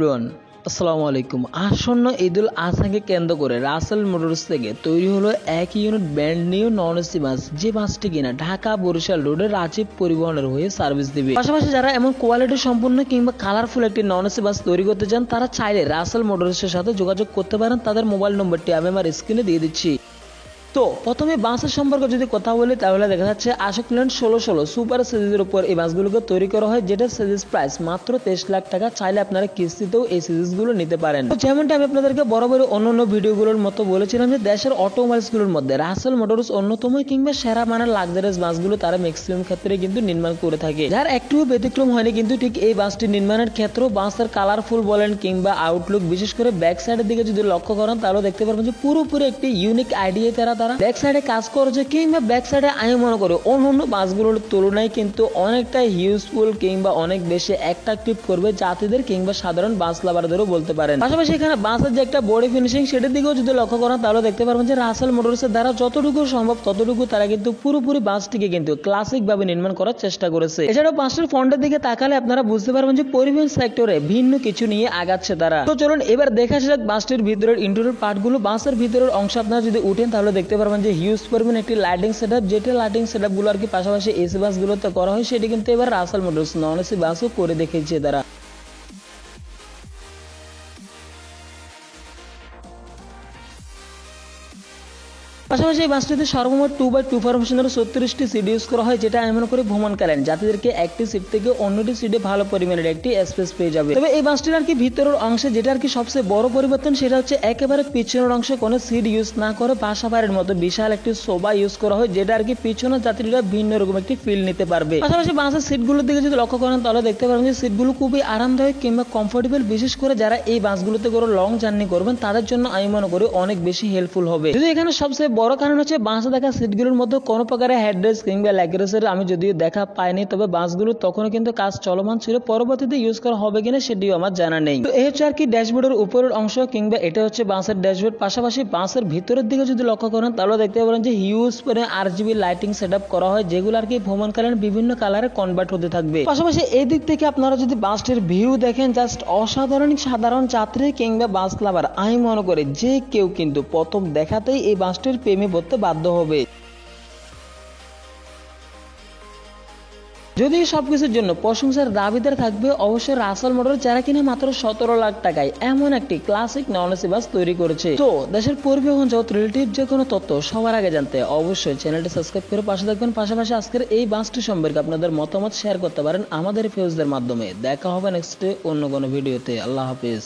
Everyone, আসসালামু আলাইকুম। আসন্ন ঈদুল আজহাকে কেন্দ্র করে রাসেল মোটরস থেকে তৈরি হলো এক unit brand new non AC bus, যে বাসটি কিনা ঢাকা বরিশাল রোডে রাজীব পরিবহনের হয়ে সার্ভিস দিবে। পাশাপাশি যারা এমন কোয়ালিটি সম্পন্ন কিংবা কালারফুল একটি নন এসি বাস তৈরি করতে চান, তারা চাইলে রাসেল মোটরসের সাথে যোগাযোগ করতে পারেন। তাদের মোবাইল নম্বরটি আমি আমার স্ক্রিনে দিয়ে দিচ্ছি। তো প্রথমে বাসের সম্পর্কে যদি কথা বলি, তাহলে দেখা যাচ্ছে আশোক লেল্যান্ড 1616 সুপার সিরিজের উপর এই বাসগুলোকে তৈরি করা হয়, যেটা সিরিজ প্রাইস মাত্র 23 লাখ টাকা। চাইলে আপনারা কিস্তিতেও এই সিরিজগুলো নিতে পারেন। যেমনটা আমি আপনাদেরকে বরাবর অন্য ভিডিওগুলোর মতো বলেছিলাম যে দেশের অটোমোবাইলসগুলোর মধ্যে রাসেল মোটরস অন্যতম কিংবা সেরা মানের লাক্সারিয়াস বাসগুলো তারা ম্যাক্সিমাম ক্ষেত্রে কিন্তু নির্মাণ করে থাকে। যার একটুও ব্যতিক্রম হয়নি কিন্তু ঠিক এই বাসটি নির্মাণের ক্ষেত্রেও বাসের কালারফুল বলেন কিংবা আউটলুক, বিশেষ করে ব্যাক সাইডের দিকে যদি লক্ষ্য করেন, তাহলে দেখতে পারবেন যে পুরোপুরি একটি ইউনিক আইডিয়া তারা ব্যাক সাইডে কাজ করেছে, কিংবা ব্যাক সাইডে আমি মনে করি অন্য বাসগুলোর তুলনায় কিন্তু অনেকটা ইউজফুল কিংবা অনেক বেশি অ্যাট্রাকটিভ করবে যাত্রীদের কিংবা সাধারণ বাস লাভারদেরও বলতে পারেন। পাশাপাশি এখানে বাসের যে একটা বডি ফিনিশিং, সেটার দিকেও যদি লক্ষ্য করেন, তাহলে দেখতে পারবেন যে রাসেল মোটরসের দ্বারা যতটুকু সম্ভব ততটুকু তারা কিন্তু পুরোপুরি বাসটিকে কিন্তু ক্লাসিক ভাবে নির্মাণ করার চেষ্টা করেছে। এছাড়াও বাসের ফ্রন্টের দিকে তাকালে আপনারা বুঝতে পারবেন যে পরিবহন সেক্টরে ভিন্ন কিছু নিয়ে আগাচ্ছে তারা। তো চলুন এবার দেখা যাক বাসটির ভিতরের ইন্টেরিয়র পার্টগুলো। বাসের ভিতরের অংশ আপনারা যদি উঠেন, তাহলে দেখতে পারবেন যে হিউজ পরিমাণ একটি লাইটিং সেটআপ, যেটা লাইটিং সেটআপ গুলো আর কি পাশাপাশি এসি বাসগুলোতে করা হয়, সেটি কিন্তু এবার রাসেল মোটরস নন এসি বাসও করে দেখিয়েছে তারা। পাশাপাশি এই বাসটিতে সর্বমোট 2x2 ফরমেশনের 36টি সিট ইউজ করা হয়, যেটা আমি মনে করি ভ্রমণকালীন যাত্রীদেরকে একটি সিট থেকে অন্যটি সিটে ভালো পরিমাণের একটি স্পেস পেয়ে যাবে। তবে এই বাসটির আর কি ভিতরের অংশে যেটা আর কি সবচেয়ে বড় পরিবর্তন, সেটা হচ্ছে একেবারে পিছনের অংশে কোনো সিট ইউজ না করে বাসাবাড়ির মতো বিশাল একটি সোফা ইউজ করা হয়, যেটা আর কি পিছনের যাত্রীরা ভিন্ন রকম একটি ফিল নিতে পারবে। পাশাপাশি বাসের সিটগুলোর দিকে যদি লক্ষ্য করেন, তাহলে দেখতে পারবেন যে সিটগুলো খুবই আরামদায়ক কিংবা কমফোর্টেবল। বিশেষ করে যারা এই বাসগুলোতে করে লং জার্নি করবেন, তাদের জন্য আমি মনে করি অনেক বেশি হেল্পফুল হবে। যদি এখানে সবচেয়ে বড় কারণ হচ্ছে বাসে দেখা সিটগুলোর মধ্যে কোনো প্রকারের হেডরেস্ট কিংবা লেগরেস্টের আমি যদিও দেখা পাইনি, তবে বাসগুলো তখনও কিন্তু কাজ চলমান ছিল, পরবর্তীতে ইউজ করা হবে কিনা সেটিও আমার জানা নেই। তো এই হচ্ছে আর কি ড্যাশবোর্ডের উপরের অংশ কিংবা এটা হচ্ছে বাসের ড্যাশবোর্ড। পাশাপাশি বাসের ভিতরের দিকে যদি লক্ষ্য করেন, তাহলে দেখতে পারেন যে হিউজ করে RGB লাইটিং সেটআপ করা হয়, যেগুলো আর কি ভ্রমণকালীন বিভিন্ন কালারে কনভার্ট হতে থাকবে। পাশাপাশি এই দিক থেকে আপনারা যদি বাসটির ভিউ দেখেন, জাস্ট অসাধারণ। সাধারণ যাত্রী কিংবা বাস লাভার আমি মনে করি যে কেউ কিন্তু প্রথম দেখাতেই এই বাসটির প্রেমে পড়তে বাধ্য হবে। যদি সবকিছুর জন্য প্রশংসার দাবিদার থাকবে অবশ্যই রাসেল মোটরস, যারা কিনা মাত্র 17 লাখ টাকায় এমন একটি ক্লাসিক নন এসি বাস তৈরি করেছে। তো দেশের পরিবহন জগৎ রিলেটিভ যে কোনো তথ্য সবার আগে জানতে অবশ্যই চ্যানেলটি সাবস্ক্রাইব করে পাশে থাকবেন। পাশাপাশি আজকের এই বাসটি সম্পর্কে আপনাদের মতামত শেয়ার করতে পারেন আমাদের ফেসবুকের মাধ্যমে। দেখা হবে নেক্সট অন্য কোনো ভিডিওতে। আল্লাহ হাফেজ।